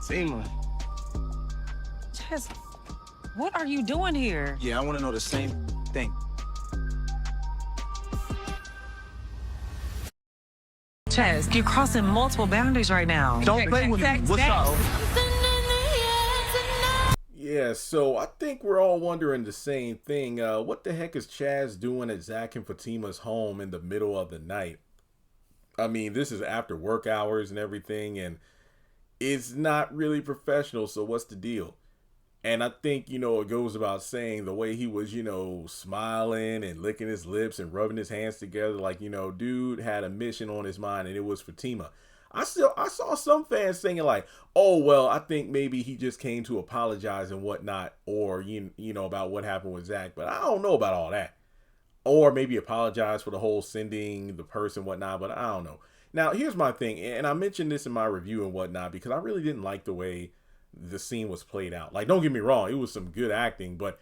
Fatima. Chaz, what are you doing here? Yeah, I want to know the same thing. Chaz, you're crossing multiple boundaries right now. Don't play with me. What's up? Yeah, so I think we're all wondering the same thing. What the heck is Chaz doing at Zach and Fatima's home in the middle of the night? I mean, this is after work hours and everything, and it's not really professional, so what's the deal? And I think, it goes about saying the way he was, smiling and licking his lips and rubbing his hands together, like, dude had a mission on his mind, and it was Fatima. I saw some fans saying like, oh, well, I think maybe he just came to apologize and whatnot, or, about what happened with Zach, but I don't know about all that. Or maybe apologize for the whole sending the purse and whatnot, but I don't know. Now, here's my thing, and I mentioned this in my review and whatnot, because I really didn't like the way the scene was played out. Like, don't get me wrong, it was some good acting, but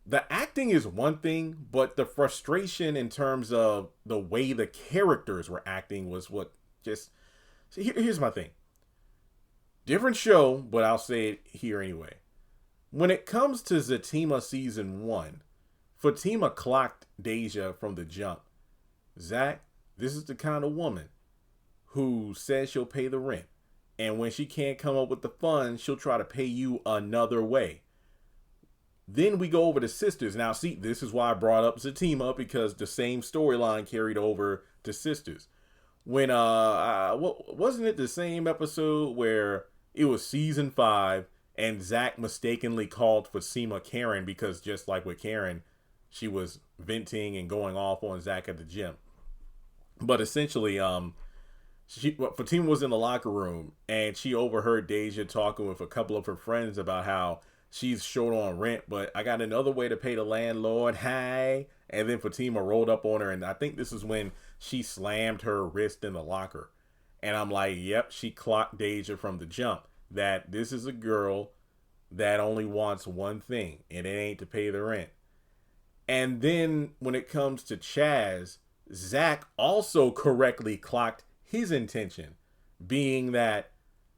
the acting is one thing, but the frustration in terms of the way the characters were acting was what just... See, here's my thing. Different show, but I'll say it here anyway. When it comes to Zatima Season 1, Fatima clocked Deja from the jump. Zach, this is the kind of woman who says she'll pay the rent. And when she can't come up with the funds, she'll try to pay you another way. Then we go over to Sistas. Now, see, this is why I brought up Zatima, because the same storyline carried over to Sistas. When, wasn't it the same episode where it was season 5 and Zach mistakenly called Fatima Karen because just like with Karen, she was venting and going off on Zach at the gym. But essentially, Fatima was in the locker room and she overheard Deja talking with a couple of her friends about how she's short on rent, but I got another way to pay the landlord. Hi. And then Fatima rolled up on her, and I think this is when she slammed her wrist in the locker. And I'm like, yep, she clocked Deja from the jump, that this is a girl that only wants one thing, and it ain't to pay the rent. And then when it comes to Chaz, Zach also correctly clocked his intention, being that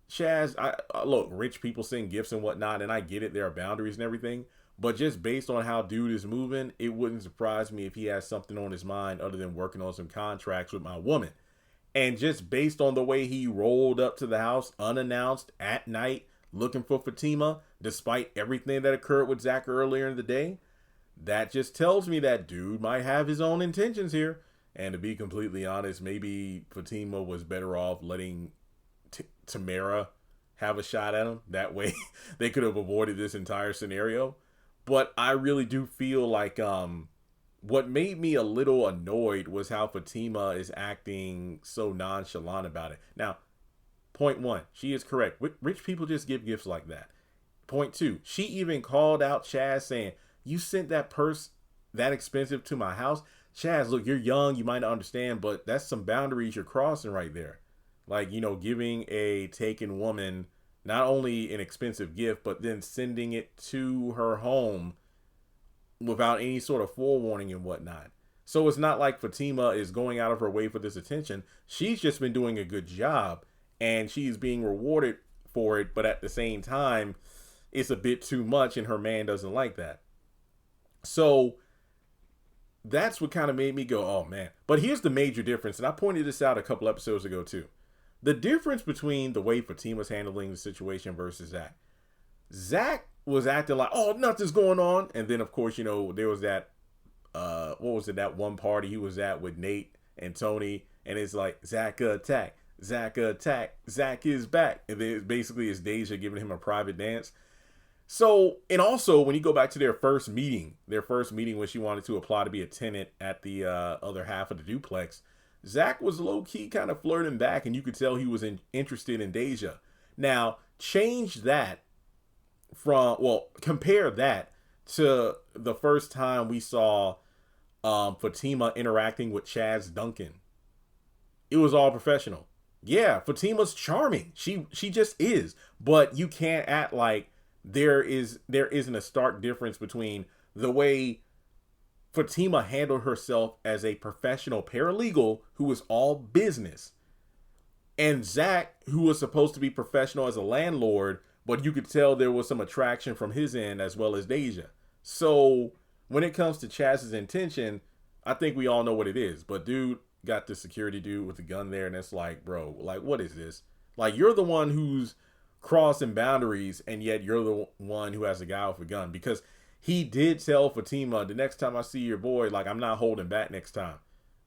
Chaz, look, rich people send gifts and whatnot, and I get it, there are boundaries and everything, but just based on how dude is moving, it wouldn't surprise me if he has something on his mind other than working on some contracts with my woman. And just based on the way he rolled up to the house unannounced at night looking for Fatima, despite everything that occurred with Zach earlier in the day, that just tells me that dude might have his own intentions here. And to be completely honest, maybe Fatima was better off letting Tamara have a shot at him. That way they could have avoided this entire scenario. But I really do feel like what made me a little annoyed was how Fatima is acting so nonchalant about it. Now, point 1, she is correct. Rich people just give gifts like that. Point 2, she even called out Chaz saying, you sent that purse that expensive to my house? Chaz, look, you're young, you might not understand, but that's some boundaries you're crossing right there. Like, giving a taken woman not only an expensive gift, but then sending it to her home without any sort of forewarning and whatnot. So it's not like Fatima is going out of her way for this attention. She's just been doing a good job and she's being rewarded for it. But at the same time, it's a bit too much and her man doesn't like that. So that's what kind of made me go, oh man. But here's the major difference. And I pointed this out a couple episodes ago too. The difference between the way Fatima's handling the situation versus Zach. Zach was acting like, oh, nothing's going on. And then, of course, there was that, that one party he was at with Nate and Tony. And it's like, Zach attack, Zach attack, Zach is back. And then basically it's Deja giving him a private dance. So, and also when you go back to their first meeting when she wanted to apply to be a tenant at the other half of the duplex, Zach was low-key kind of flirting back, and you could tell he was interested in Deja. Now, compare that to the first time we saw Fatima interacting with Chaz Duncan. It was all professional. Yeah, Fatima's charming. She just is. But you can't act like there isn't a stark difference between the way Fatima handled herself as a professional paralegal who was all business And Zach, who was supposed to be professional as a landlord, but you could tell there was some attraction from his end as well as Deja. So when it comes to Chaz's intention, I think we all know what it is. But dude got the security dude with the gun there, and it's like, bro, like, what is this? Like, you're the one who's crossing boundaries, and yet you're the one who has a guy with a gun. Because he did tell Fatima, the next time I see your boy, like, I'm not holding back next time.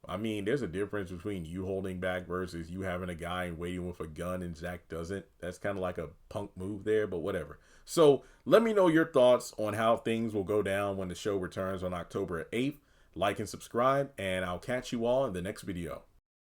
I mean, there's a difference between you holding back versus you having a guy and waiting with a gun and Zach doesn't. That's kind of like a punk move there, but whatever. So let me know your thoughts on how things will go down when the show returns on October 8th. Like and subscribe, and I'll catch you all in the next video.